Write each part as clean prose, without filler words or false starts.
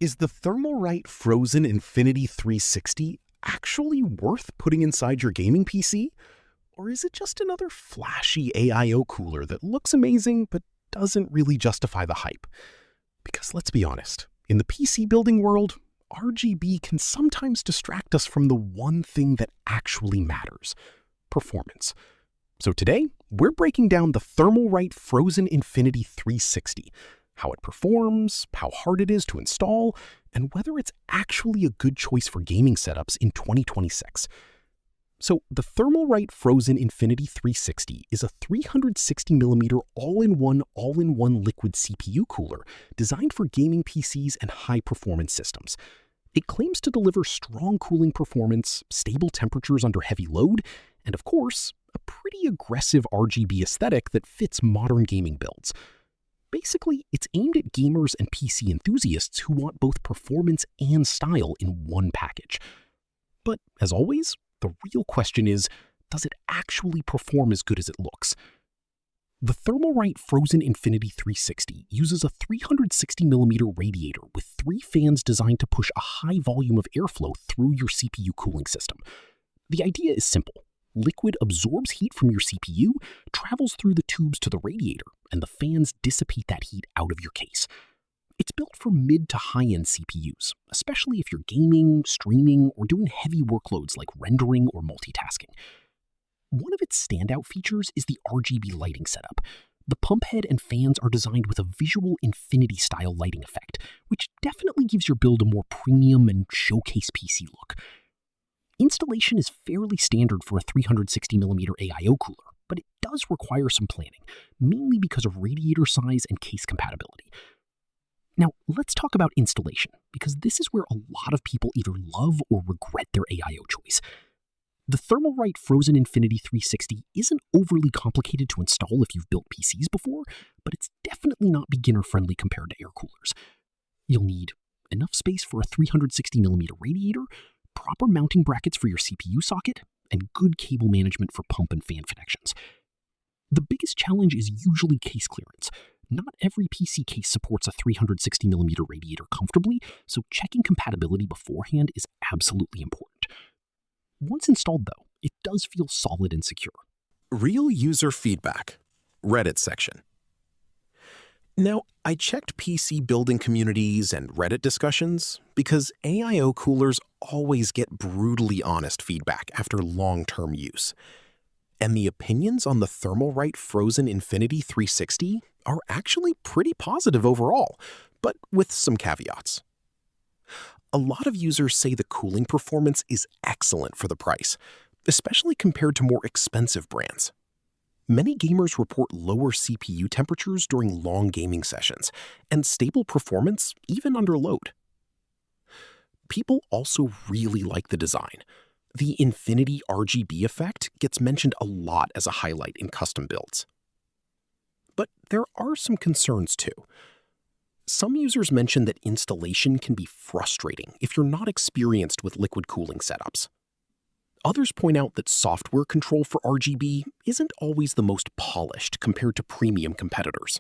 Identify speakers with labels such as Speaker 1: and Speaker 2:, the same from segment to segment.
Speaker 1: Is the Thermalright Frozen Infinity 360 actually worth putting inside your gaming PC? Or is it just another flashy AIO cooler that looks amazing but doesn't really justify the hype? Because let's be honest, in the PC building world, RGB can sometimes distract us from the one thing that actually matters: performance. So today, we're breaking down the Thermalright Frozen Infinity 360, how it performs, how hard it is to install, and whether it's actually a good choice for gaming setups in 2026. So the Thermalright Frozen Infinity 360 is a 360mm all-in-one liquid CPU cooler designed for gaming PCs and high-performance systems. It claims to deliver strong cooling performance, stable temperatures under heavy load, and of course, a pretty aggressive RGB aesthetic that fits modern gaming builds. Basically, it's aimed at gamers and PC enthusiasts who want both performance and style in one package. But as always, the real question is, does it actually perform as good as it looks? The Thermalright Frozen Infinity 360 uses a 360mm radiator with 3 fans designed to push a high volume of airflow through your CPU cooling system. The idea is simple. Liquid absorbs heat from your CPU, travels through the tubes to the radiator, and the fans dissipate that heat out of your case. It's built for mid to high-end CPUs, especially if you're gaming, streaming, or doing heavy workloads like rendering or multitasking. One of its standout features is the RGB lighting setup. The pump head and fans are designed with a visual infinity-style lighting effect, which definitely gives your build a more premium and showcase PC look. Installation is fairly standard for a 360mm AIO cooler, but it does require some planning, mainly because of radiator size and case compatibility. Now, let's talk about installation, because this is where a lot of people either love or regret their AIO choice. The Thermalright Frozen Infinity 360 isn't overly complicated to install if you've built PCs before, but it's definitely not beginner-friendly compared to air coolers. You'll need enough space for a 360mm radiator, proper mounting brackets for your CPU socket, and good cable management for pump and fan connections. The biggest challenge is usually case clearance. Not every PC case supports a 360mm radiator comfortably, so checking compatibility beforehand is absolutely important. Once installed, though, it does feel solid and secure.
Speaker 2: Real user feedback. Reddit section. Now, I checked PC building communities and Reddit discussions because AIO coolers always get brutally honest feedback after long-term use. And the opinions on the Thermalright Frozen Infinity 360 are actually pretty positive overall, but with some caveats. A lot of users say the cooling performance is excellent for the price, especially compared to more expensive brands. Many gamers report lower CPU temperatures during long gaming sessions, and stable performance even under load. People also really like the design. The Infinity RGB effect gets mentioned a lot as a highlight in custom builds. But there are some concerns too. Some users mention that installation can be frustrating if you're not experienced with liquid cooling setups. Others point out that software control for RGB isn't always the most polished compared to premium competitors.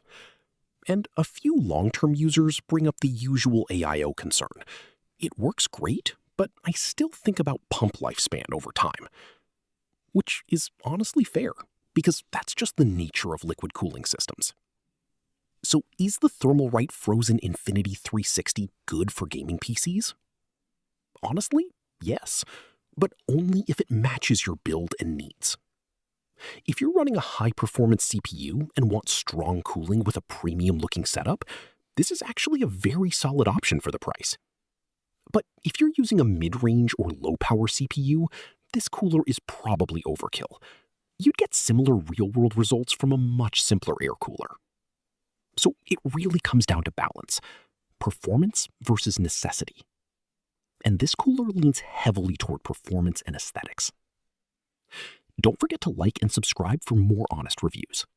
Speaker 2: And a few long-term users bring up the usual AIO concern. It works great, but I still think about pump lifespan over time. Which is honestly fair, because that's just the nature of liquid cooling systems. So is the Thermalright Frozen Infinity 360 good for gaming PCs? Honestly, yes, but only if it matches your build and needs. If you're running a high-performance CPU and want strong cooling with a premium-looking setup, this is actually a very solid option for the price. But if you're using a mid-range or low-power CPU, this cooler is probably overkill. You'd get similar real-world results from a much simpler air cooler. So it really comes down to balance, performance versus necessity. And this cooler leans heavily toward performance and aesthetics. Don't forget to like and subscribe for more honest reviews.